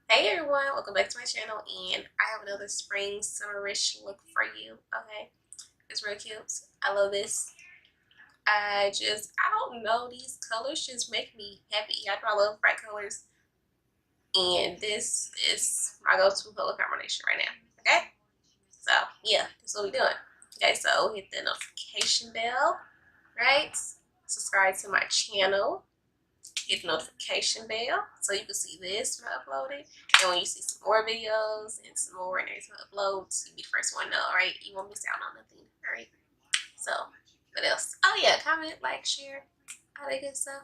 Hey everyone, welcome back to my channel, and I have another spring summerish look for you. Okay, it's real cute. I love this. I don't know, these colors just make me happy. I know I love bright colors, and this is my go-to color combination right now. Okay, so yeah, that's what we're doing. Okay, so hit the notification bell, right? Subscribe to my channel. Hit the notification bell so you can see this when I upload it. And when you see some more videos and some more and there's uploads, you'll be the first one to know, alright? You won't miss out on nothing, alright? So, what else? Oh yeah, comment, like, share, all that good stuff.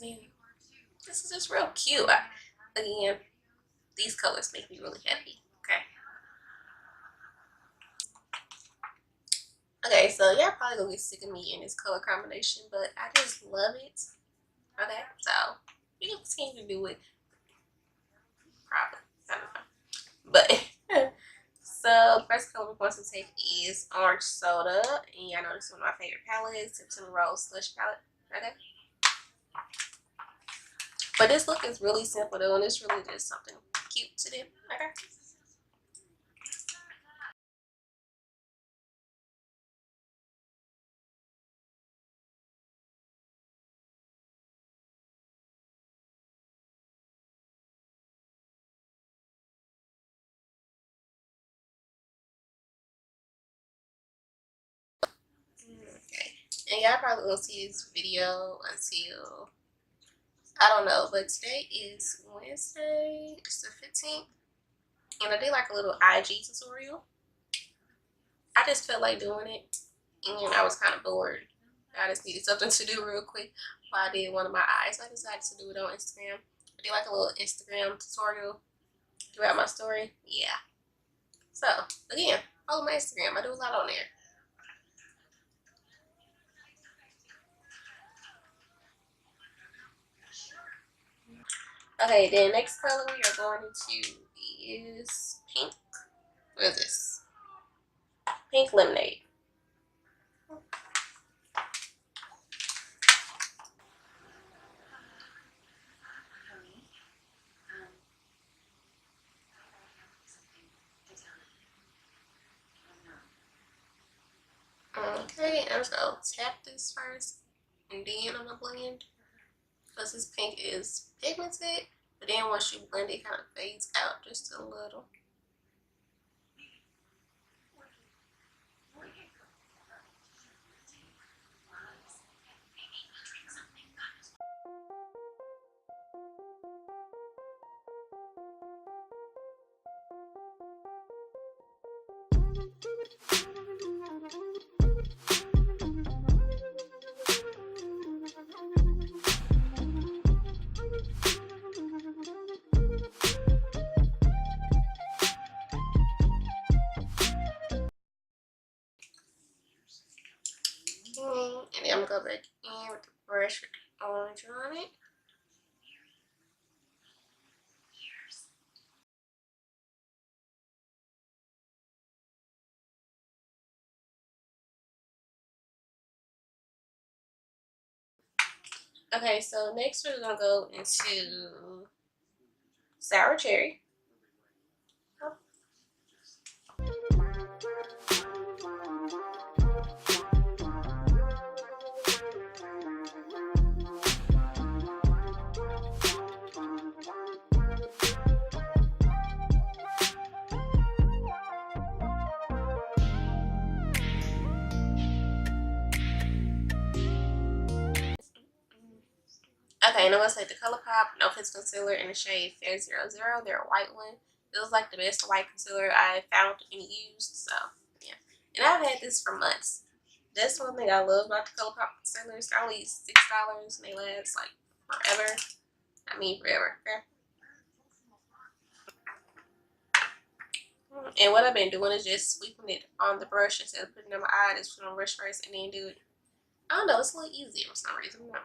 Yeah. This is just real cute. Again, these colors make me really happy, okay? Okay, so y'all probably gonna get sick of me in this color combination, but I just love it. Okay, so you can continue to do it. Probably. I don't know. But so the first color we're going to take is Orange Soda, and y'all know this is one of my favorite palettes. It's in the Rose Slush palette. Okay. But this look is really simple though, and it's really just something cute to do. Okay. Okay. And y'all probably won't see this video until I don't know, but today is Wednesday. It's the 15th, and I did like a little IG tutorial. I just felt like doing it, and I was kind of bored. I just needed something to do real quick while I did one of my eyes. So I decided to do it on Instagram. I did like a little Instagram tutorial throughout my story. Yeah. So, again, follow my Instagram. I do a lot on there. Okay, then next color we are going into is pink. What is this? Pink lemonade. Okay, I'm just gonna tap this first, and then I'm gonna blend. Because this pink is pigmented, but then once you blend it, kind of fades out just a little. And then I'm gonna go back in with the brush with the orange on it. Okay, so next we're gonna go into sour cherry. Okay, and I'm gonna take the Colourpop No Fix Concealer in the shade Fair 00, their white one. It was like the best white concealer I found and used, so yeah. And I've had this for months. That's one thing I love about the Colourpop concealers. They're only $6 and they last like forever. I mean forever. Okay? And what I've been doing is just sweeping it on the brush instead of putting it on my eye. Just put it on the brush first and then do it. I don't know, it's a little easier for some reason. No.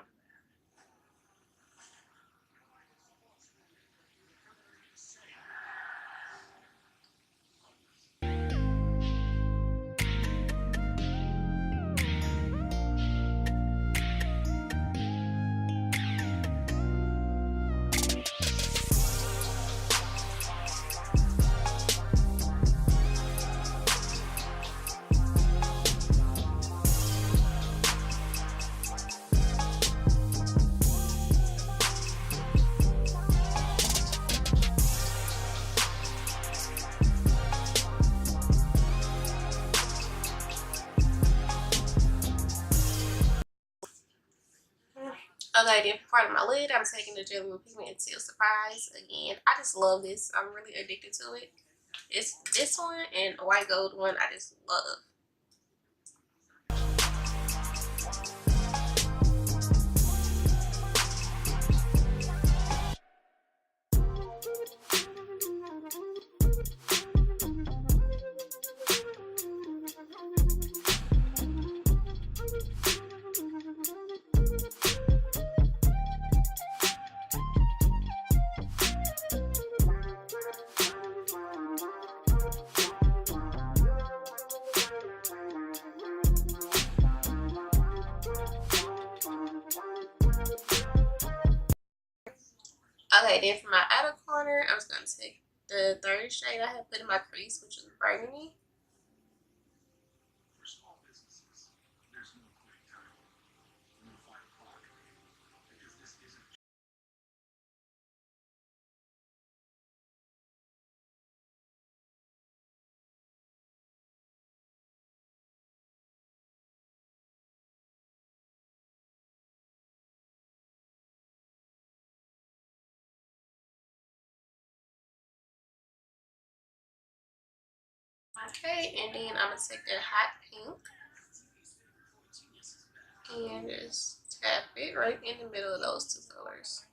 part of my lid, I'm taking the Jlarue Pigment Teal Surprise. Again, I just love this. I'm really addicted to it. It's this one and a white gold one I just love. Okay, then for my outer corner, I'm just going to take the third shade I had put in my crease, which is burgundy. Okay, and then I'm going to take that hot pink and just tap it right in the middle of those two colors.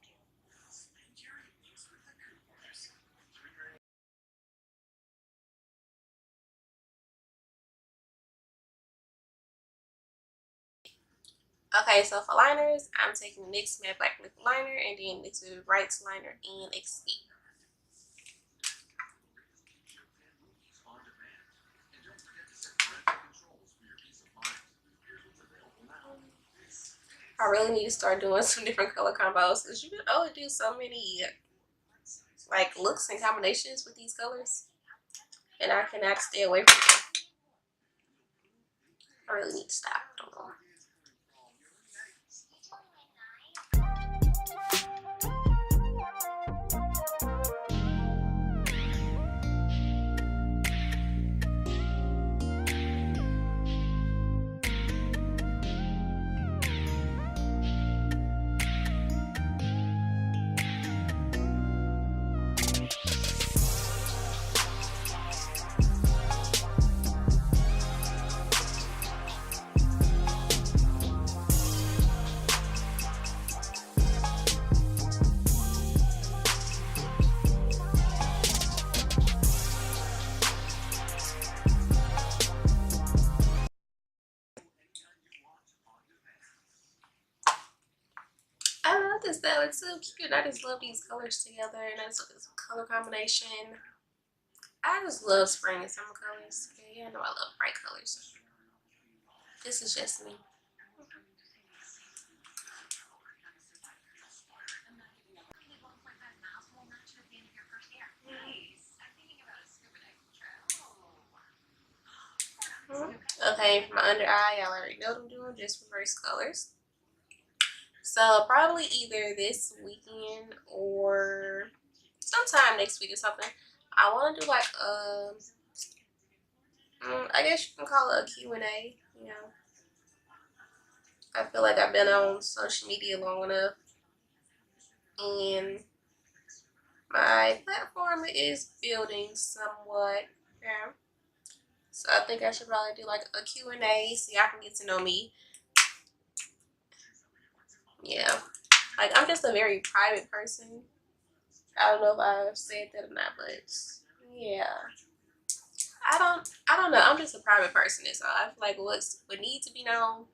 Okay, so for liners, I'm taking the NYX Matte Black Lip Liner and then NYX Vivid Brights Liner and XP. I really need to start doing some different color combos because you can only do so many like looks and combinations with these colors, and I cannot stay away from them. I really need to stop. Don't know. I love this though, it's so cute. I just love these colors together, and that's this color combination. I just love spring and summer colors. Okay, I know I love bright colors. This is just me. Okay, for my under eye, y'all already know what I'm doing, just reverse colors. So probably either this weekend or sometime next week or something. I want to do like I guess you can call it a Q&A, you know. I feel like I've been on social media long enough, and my platform is building somewhat. Yeah. So I think I should probably do like a Q&A so y'all can get to know me. Yeah. Like, I'm just a very private person. I don't know if I've said that or not, but yeah. I don't know. I'm just a private person, so I feel like what needs to be known,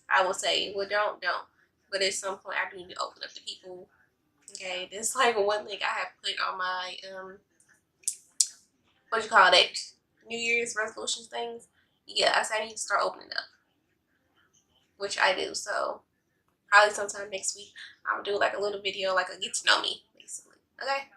I will say. What don't. But at some point I do need to open up to people. Okay. That's like one thing I have put on my what you call that? New Year's resolutions things. Yeah, I said I need to start opening up. Which I do, so probably sometime next week I'm gonna do like a little video, like a get to know me, basically. Okay?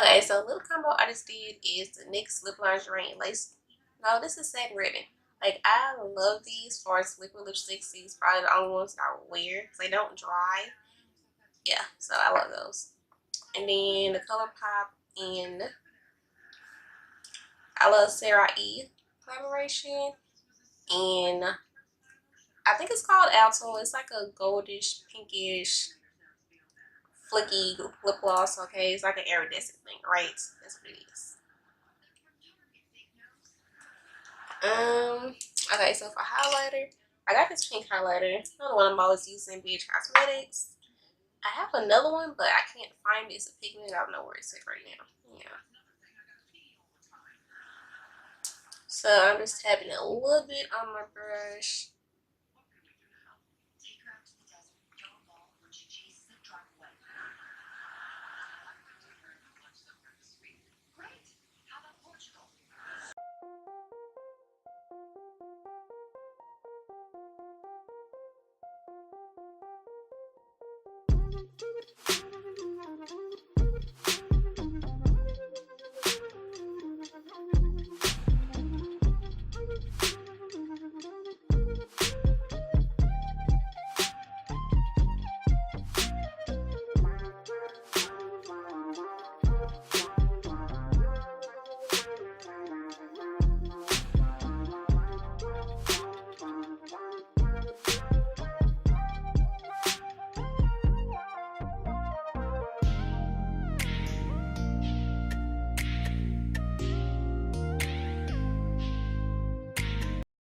Okay, so little combo I just did is the NYX Lip Lingerie and Lace. No, this is Satin Ribbon. Like, I love these for as liquid lipsticks. These probably the only ones I would wear because they don't dry. Yeah, so I love those. And then the Colourpop and iluvsarahii collaboration. And I think it's called Atole. It's like a goldish, pinkish, flicky lip gloss. Okay, it's like an iridescent thing, right? That's what it is. Okay, so for highlighter, I got this pink highlighter. Another one I'm always using, Nyx Cosmetics. I have another one, but I can't find it. It's a pigment. I don't know where it's at right now. Yeah. So I'm just tapping it a little bit on my brush.